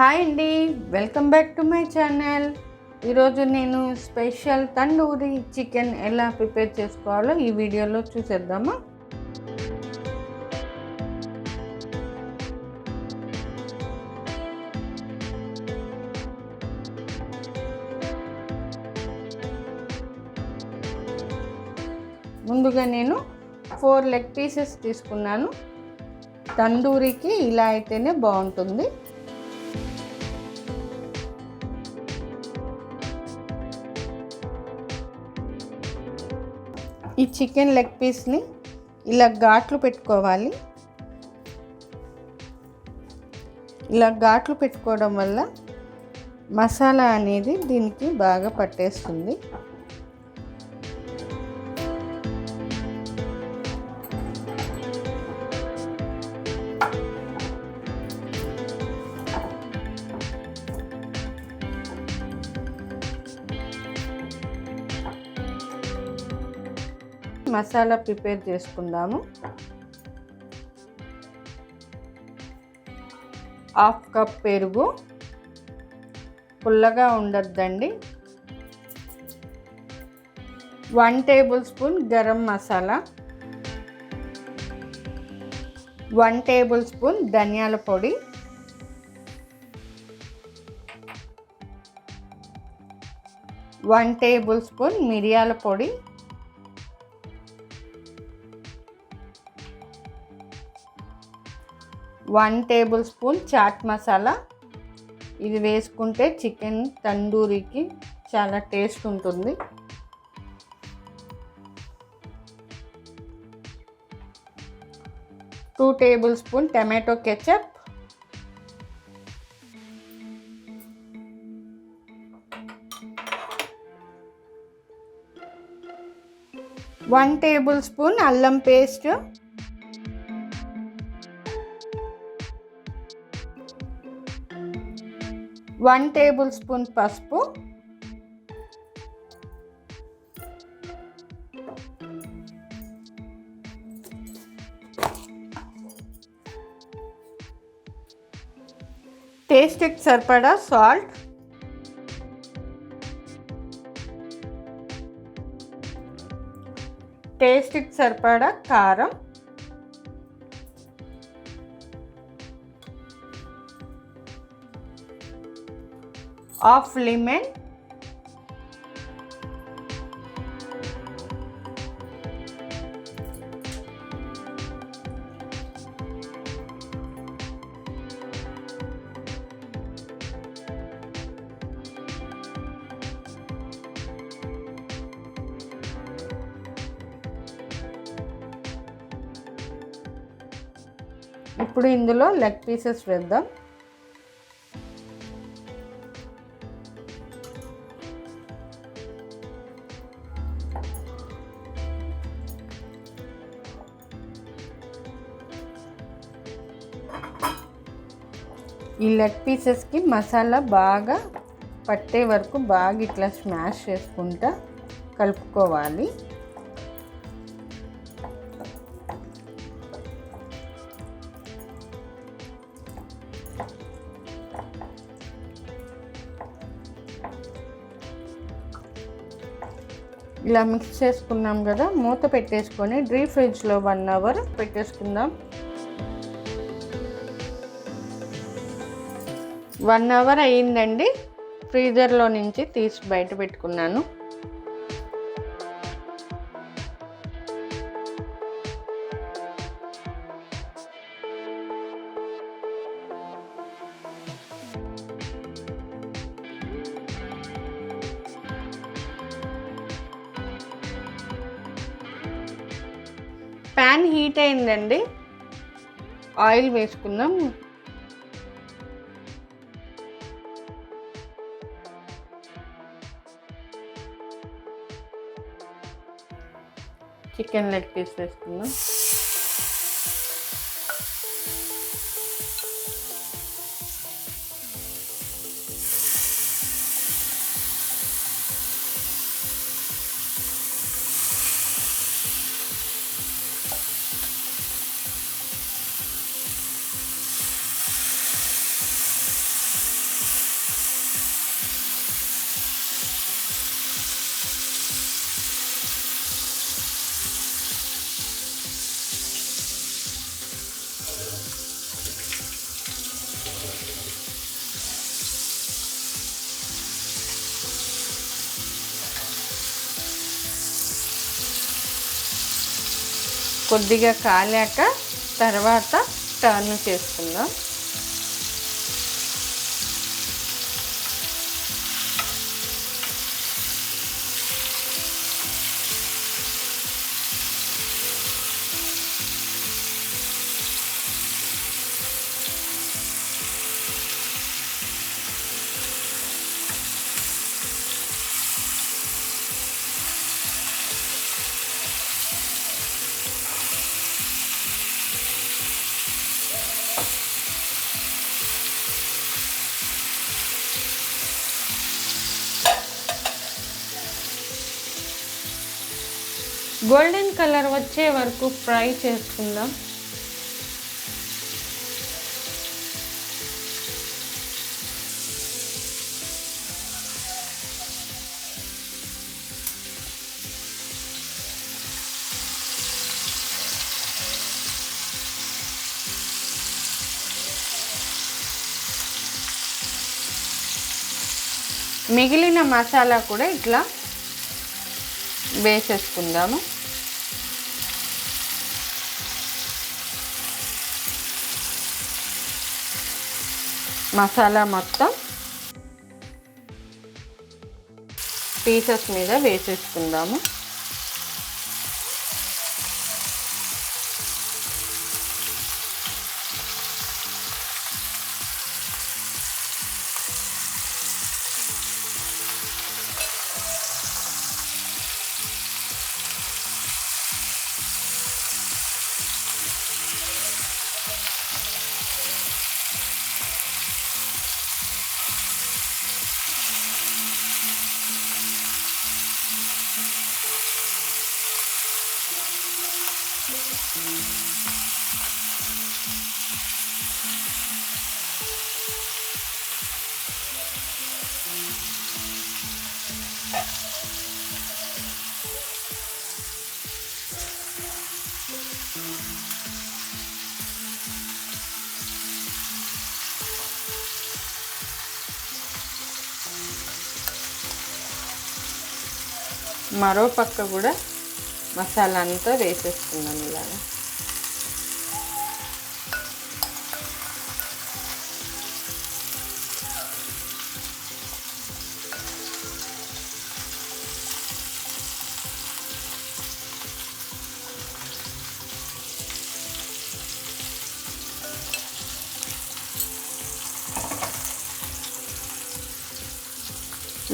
Hi అండి, welcome back to my channel. ఈరోజు నేను స్పెషల్ తండూరి చికెన్ ఎలా ప్రిపేర్ చేసుకోవాలో ఈ వీడియోలో చూసేద్దామా. ముందుగా నేను 4 లెగ్ పీసెస్ తీసుకున్నాను. తండూరికి ఇలా అయితేనే బాగుంటుంది. ఈ చికెన్ లెగ్ పీస్ని ఇలా ఘాట్లు పెట్టుకోవాలి. ఇలా ఘాట్లు పెట్టుకోవడం వల్ల మసాలా అనేది దీనికి బాగా పట్టేస్తుంది. మసాలా ప్రిపేర్ చేసుకుందాము. 1/2 కప్ పెరుగు, పుల్లగా ఉండొద్దండి. 1 table spoon garam masala, 1 table spoon ధనియాల పొడి, 1 టేబుల్ స్పూన్ మిరియాల పొడి, 1 టేబుల్ స్పూన్ చాట్ మసాలా. ఇది వేసుకుంటే చికెన్ తండూరికి చాలా టేస్ట్ ఉంటుంది. 2 table spoon tomato ketchup, 1 table spoon అల్లం పేస్ట్, 1 టేబుల్ స్పూన్ పసుపు, 1 టేస్ట్కి సరిపడా సాల్ట్, 1 టేస్ట్కి సరిపడా కారం, 1/2 లెమన్, ఇప్పుడు ఇందులో లెగ్ పీసెస్ వేద్దాం. ఈ లెగ్ పీసెస్కి మసాలా బాగా పట్టే వరకు బాగా ఇట్లా స్మాష్ చేసుకుంటా కలుపుకోవాలి. ఇలా మిక్స్ చేసుకున్నాం కదా, మూత పెట్టేసుకొని డీప్ ఫ్రిడ్జ్లో 1 అవర్ పెట్టేసుకుందాం. 1 అవర్ అయ్యిందండి. ఫ్రీజర్లో నుంచి తీసి బయట పెట్టుకున్నాను. ప్యాన్ హీట్ అయిందండి. ఆయిల్ వేసుకుందాం. చికెన్ లెగ్ పీస్ వేసుకుందాం. కొద్దిగా కాలాక తర్వాత టర్న్ చేసుకుందాం. గోల్డెన్ కలర్ వచ్చే వరకు ఫ్రై చేసుకుందాం. మిగిలిన మసాలా కూడా ఇట్లా వేసేసుకుందాము. మసాలా మొత్తం పీసెస్ మీద వేసేసుకుందాము. మరో పక్క కూడా మసాలా అంతా వేసేసుకుందాం ఇలాగా.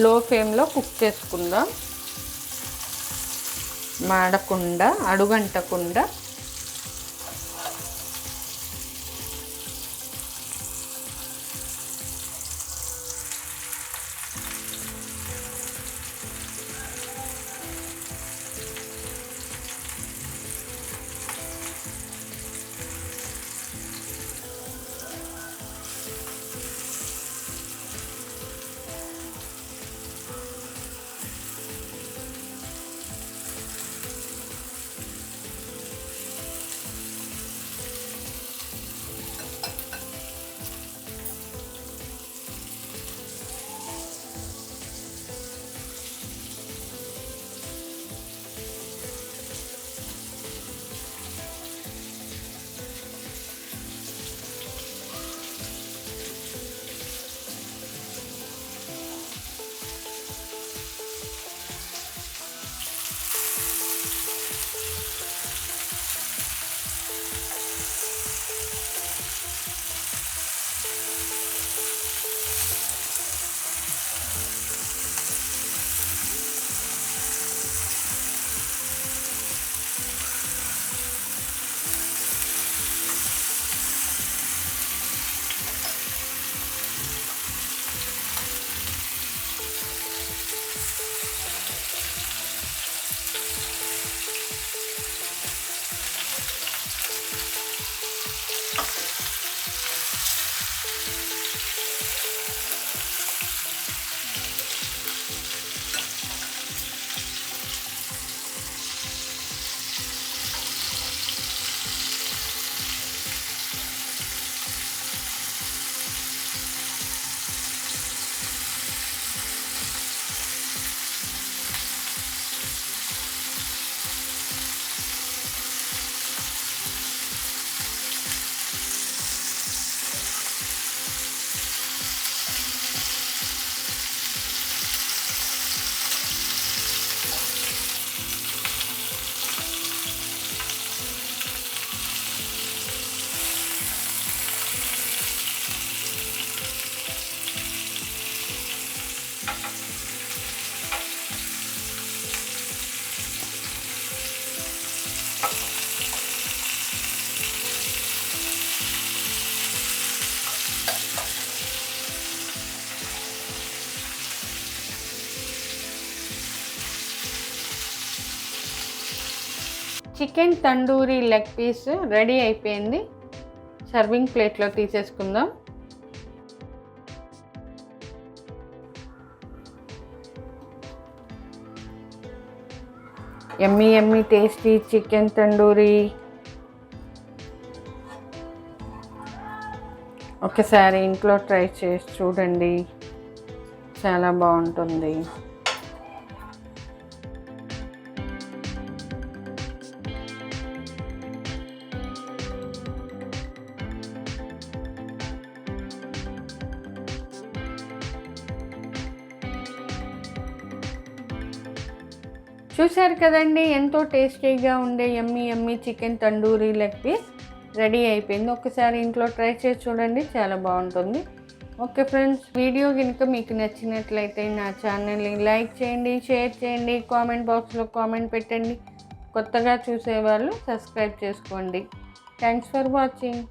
లో ఫ్లేమ్లో కుక్ చేసుకుందాం, మాడకుండా అడుగంటకుండా. Chicken tandoori leg piece ready అయిపోయింది. సర్వింగ్ ప్లేట్లో తీసేసుకుందాం. Yummy yummy tasty chicken tandoori. ఒకసారి ఇంట్లో ట్రై చేసి చూడండి, చాలా బాగుంటుంది. చూశారు కదండి, ఎంతో టేస్టీగా ఉండే yummy yummy chicken tandoori leg piece ready అయిపోయింది. ఒకసారి ఇంట్లో ట్రై చేసి చూడండి, చాలా బాగుంటుంది. ఓకే ఫ్రెండ్స్, వీడియో కనుక మీకు నచ్చినట్లయితే నా ఛానల్ని లైక్ చేయండి, షేర్ చేయండి, కామెంట్ బాక్స్లో కామెంట్ పెట్టండి. కొత్తగా చూసేవాళ్ళు సబ్స్క్రైబ్ చేసుకోండి. Thanks for watching.